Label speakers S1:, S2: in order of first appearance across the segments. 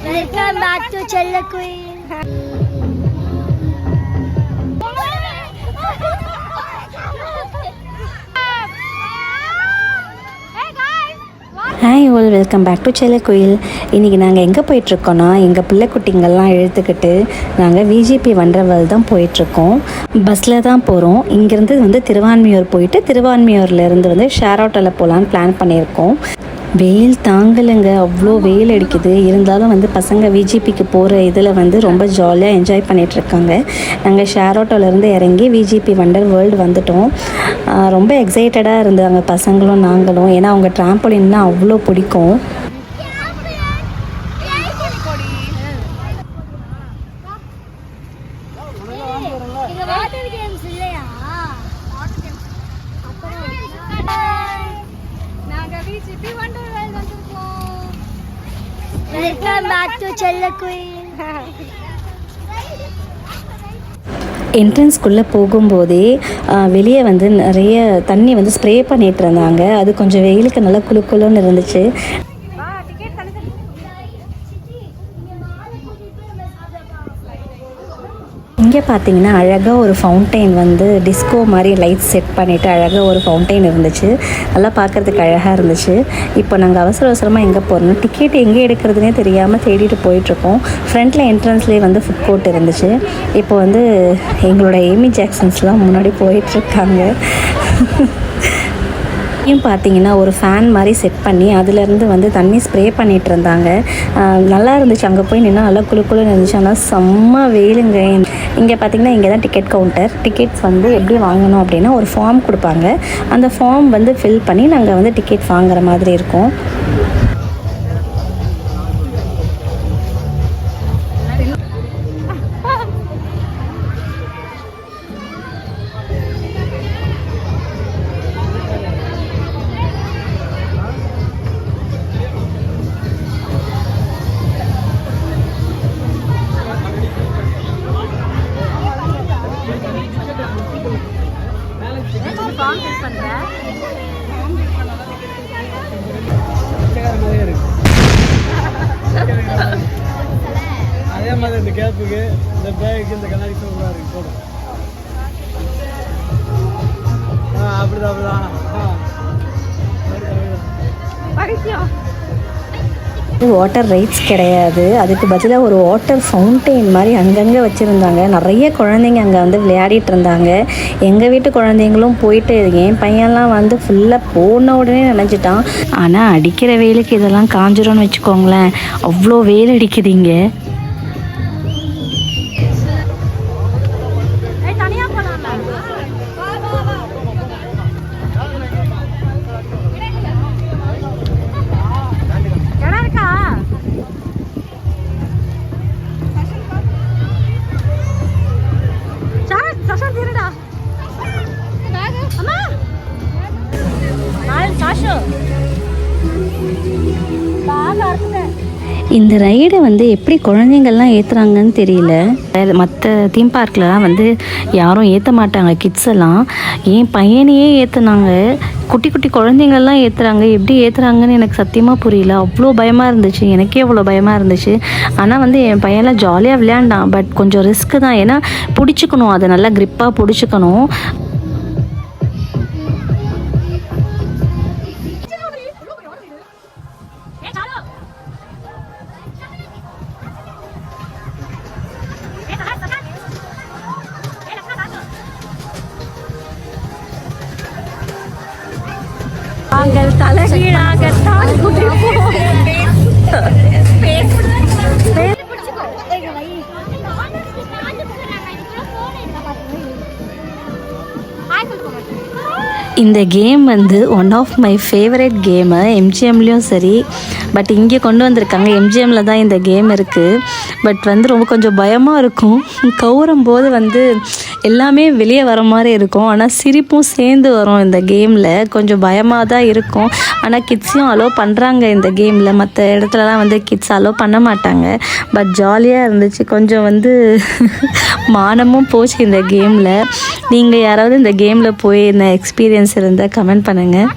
S1: Welcome back to Chella Queen.
S2: Hi all, welcome back to Chella கோயில். இன்றைக்கி நாங்கள் எங்கே போயிட்டுருக்கோன்னா, எங்கள் பிள்ளை குட்டிங்கள்லாம் இழுத்துக்கிட்டு நாங்கள் விஜிபி வண்டர்வேர்ல்ட் தான் போயிட்டுருக்கோம். பஸ்ஸில் தான் போகிறோம். இங்கேருந்து திருவான்மியூர் போயிட்டு திருவான்மியூர்லேருந்து ஷேர் ஆட்டோவில் போகலான்னு பிளான் பண்ணியிருக்கோம். வெயில் தாங்கலைங்க, அவ்வளோ வெயில் அடிக்குது. இருந்தாலும் பசங்க விஜிபிக்கு போகிற இதில் ரொம்ப ஜாலியாக என்ஜாய் பண்ணிகிட்ருக்காங்க. நாங்கள் ஷேர் ஆட்டோலேருந்து இறங்கி விஜிபி வண்டர் வேர்ல்டு வந்துட்டோம். ரொம்ப எக்ஸைட்டடாக இருந்தாங்க பசங்களும் நாங்களும். ஏன்னா அவங்க ட்ராம்போலின்னா அவ்வளோ பிடிக்கும்.
S1: Welcome back to Chella Queen.
S2: என்ட்ரன்ஸ்குள்ளே போகும்போதே வெளியே நிறைய தண்ணி ஸ்ப்ரே பண்ணிகிட்டு இருந்தாங்க. அது கொஞ்சம் வெயிலுக்கு நல்லா குளுக்குள்ளுன்னு இருந்துச்சு. இங்கே பார்த்தீங்கன்னா அழகாக ஒரு ஃபவுண்டைன் டிஸ்கோ மாதிரி லைட்ஸ் செட் பண்ணிவிட்டு அழகாக ஒரு ஃபவுண்டைன் இருந்துச்சு. நல்லா பார்க்குறதுக்கு அழகாக இருந்துச்சு. இப்போ நாங்கள் அவசரமாக எங்கே போகிறோம்னா, டிக்கெட் எங்கே எடுக்கிறதுனே தெரியாமல் தேடிட்டு போயிட்டுருக்கோம். ஃப்ரண்ட்டில் என்ட்ரன்ஸ்லேயே ஃபுட் கோர்ட் இருந்துச்சு. இப்போ எங்களோட ஏமி ஜாக்சன்ஸ்லாம் முன்னாடி போயிட்டுருக்காங்க. பார்த்தீங்கன்னா ஒரு ஃபேன் மாதிரி செட் பண்ணி அதிலேருந்து தண்ணி ஸ்ப்ரே பண்ணிகிட்டு இருந்தாங்க. நல்லா இருந்துச்சு. அங்கே போய் நின்னா நல்லா குளுக்குள்ளுன்னு இருந்துச்சு. ஆனால் செம்ம வெயிலுங்க. இங்கே பார்த்தீங்கன்னா இங்கே தான் டிக்கெட் கவுண்டர். டிக்கெட்ஸ் எப்படி வாங்கணும் அப்படின்னா ஒரு ஃபார்ம் கொடுப்பாங்க. அந்த ஃபார்ம் ஃபில் பண்ணி நாங்கள் டிக்கெட் வாங்குற மாதிரி இருக்கும்.
S3: அதே மாதிரி இந்த கேப்புக்கு இந்த பேக்கு இந்த கண்ணாடி சூப்பராக இருக்கு. போடும் அப்படிதான்
S2: வாட்டர் ரைட்ஸ் கிடையாது. அதுக்கு பதிலாக ஒரு வாட்டர் ஃபவுண்டைன் மாதிரி அங்கங்கே வச்சுருந்தாங்க. நிறைய குழந்தைங்க அங்கே விளையாடிட்டு இருந்தாங்க. எங்கள் வீட்டு குழந்தைங்களும் போயிட்டு, என் பையன்லாம் ஃபுல்லாக போன உடனே நினைச்சிட்டான். ஆனால் அடிக்கிற வெயிலுக்கு இதெல்லாம் காஞ்சிரும்னு வச்சுக்கோங்களேன். அவ்வளோ வெயில் அடிக்குதுங்க. இந்த ரைடை எப்படி குழந்தைங்கள்லாம் ஏற்றுறாங்கன்னு தெரியல. மற்ற தீம் பார்க்லலாம் யாரும் ஏற்ற மாட்டாங்க கிட்ஸ் எல்லாம். என் பையனையே ஏற்றுனாங்க. குட்டி குட்டி குழந்தைங்கள்லாம் ஏற்றுறாங்க. எப்படி ஏற்றுறாங்கன்னு எனக்கு சத்தியமாக புரியல. அவ்வளோ பயமாக இருந்துச்சு. எனக்கே அவ்வளோ பயமாக இருந்துச்சு. ஆனால் என் பையன்லாம் ஜாலியாக விளையாண்டான். பட் கொஞ்சம் ரிஸ்க்கு தான். ஏன்னா பிடிச்சிக்கணும், அதை நல்லா க்ரிப்பாக பிடிச்சிக்கணும். நாங்கள் தலைகீழாகத்தான் குதிப்போம். இந்த game one of my favourite game. எம்ஜிஎம்லேயும் சரி, பட் இங்கே கொண்டு வந்திருக்காங்க. எம்ஜிஎம்மில் தான் இந்த கேம் இருக்குது. பட் ரொம்ப கொஞ்சம் பயமாக இருக்கும். கவுரும் போது எல்லாமே வெளியே வர மாதிரி இருக்கும். ஆனால் சிரிப்பும் சேர்ந்து வரும் இந்த கேமில். கொஞ்சம் பயமாக தான் இருக்கும். ஆனால் கிட்ஸையும் அலோவ் பண்ணுறாங்க இந்த கேமில். மற்ற இடத்துலலாம் கிட்ஸ் அலோவ் பண்ண மாட்டாங்க. பட் ஜாலியாக இருந்துச்சு. கொஞ்சம் மானமும் போச்சு இந்த கேமில். நீங்கள் யாராவது இந்த கேமில் போய் இந்த எக்ஸ்பீரியன்ஸ் இருந்தால் கமெண்ட் பண்ணுங்கள்.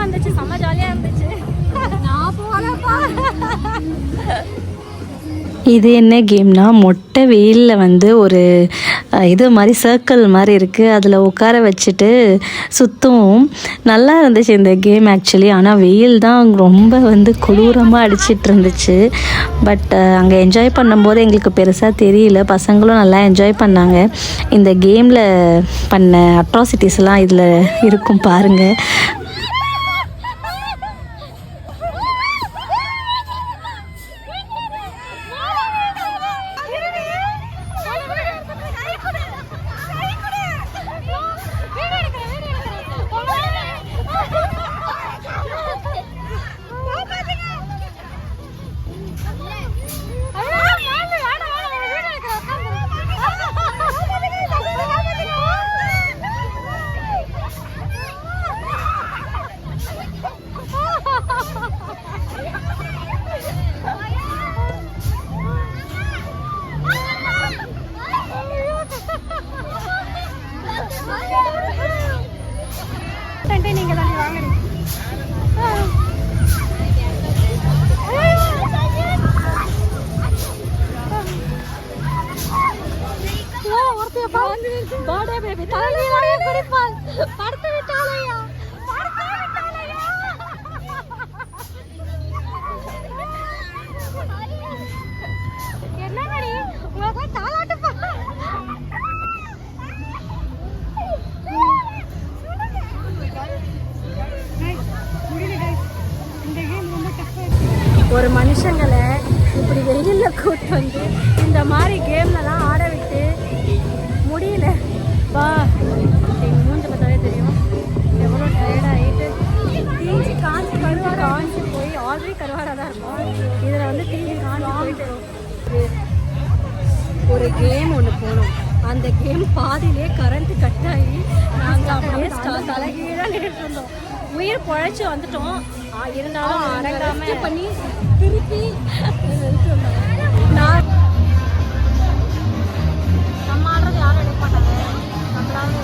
S2: சூப்பராக வந்துச்சு, செம்ம ஜாலியாக இருந்துச்சு. நான் போகலப்பா. இது என்ன கேம்னா, மொட்டை வெயிலில் வந்து ஒரு இது மாதிரி சர்க்கிள் மாதிரி இருக்குது, அதில் உட்கார வச்சுட்டு சுற்றும். நல்லா இருந்துச்சு இந்த கேம் ஆக்சுவலி. ஆனால் வெயில் தான் ரொம்ப வந்து கொடூரமாக அடிச்சிட்டு இருந்துச்சு. பட் அங்கே என்ஜாய் பண்ணும்போது எங்களுக்கு பெருசாக தெரியல, பசங்களும் நல்லா என்ஜாய் பண்ணாங்க. இந்த கேமில் பண்ண அட்ராசிட்டிஸ்லாம் இதில் இருக்கும் பாருங்கள். நீங்க தான் வாங்குறீங்க. ஒரு மனுஷங்களை இப்படி வெயிலில் கூட்டு வந்து இந்த மாதிரி கேம்லலாம் ஆட விட்டு முடியல பா. எங்கள் மூஞ்ச பார்த்தாலே தெரியும் எவ்வளோ டயர்டாகிட்டு தீஞ்சி காஞ்சி போய் ஆல்ரெடி கருவாடாக தான் இருக்கும். இதில் வந்து தீஞ்சி காஞ்சி போயிட்டு ஒரு கேம் ஒன்று போனோம். அந்த கேம் பாதியிலே கரண்ட்டு கட் ஆகி நாங்கள் அப்படியே தலைகீழாக நின்றுட்டு இருந்தோம். உயிர் பொழைச்சி வந்துட்டோம், இருந்தாலும் அரங்காமல் பண்ணி திருப்பி நான் நம்ம ஆடுறது யாரும் எடுக்க மாட்டாங்க. நம்மளால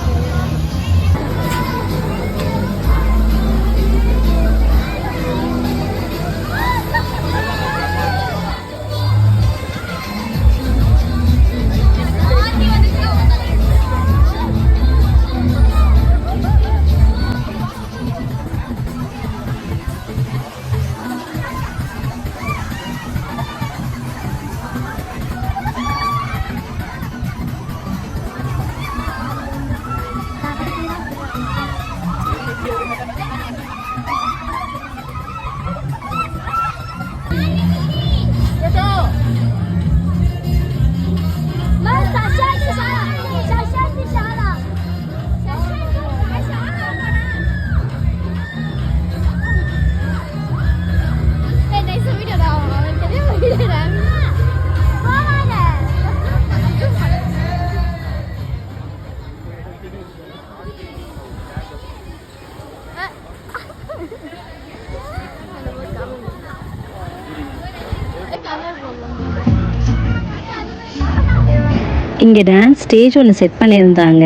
S2: இங்கே டான்ஸ் ஸ்டேஜ் ஒன்று செட் பண்ணியிருந்தாங்க.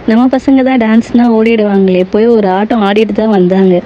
S2: நம்ம பசங்க தான் டான்ஸ்னால் ஓடிடுவாங்களே, போய் ஒரு ஆட்டம் ஆடிட்டு தான் வந்தாங்க.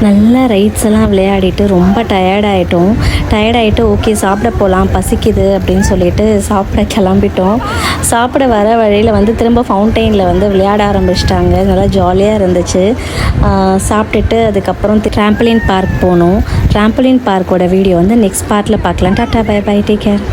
S2: நல்லா ரைட்ஸ் எல்லாம் விளையாடிட்டு ரொம்ப டயர்டாயிட்டு ஓகே சாப்பிட போகலாம் பசிக்குது அப்படின்னு சொல்லிட்டு சாப்பிட கிளம்பிட்டோம். சாப்பிட வர வழியில் வந்து திரும்ப ஃபவுண்டெயினில் வந்து விளையாட ஆரம்பிச்சிட்டாங்க. நல்லா ஜாலியாக இருந்துச்சு. சாப்பிட்டுட்டு அதுக்கப்புறம் ட்ராம்பலின் பார்க் போனோம். ட்ராம்பலின் பார்க்கோட வீடியோ வந்து நெக்ஸ்ட் பார்ட்டில் பார்க்கலாம். Tata bye bye, take care.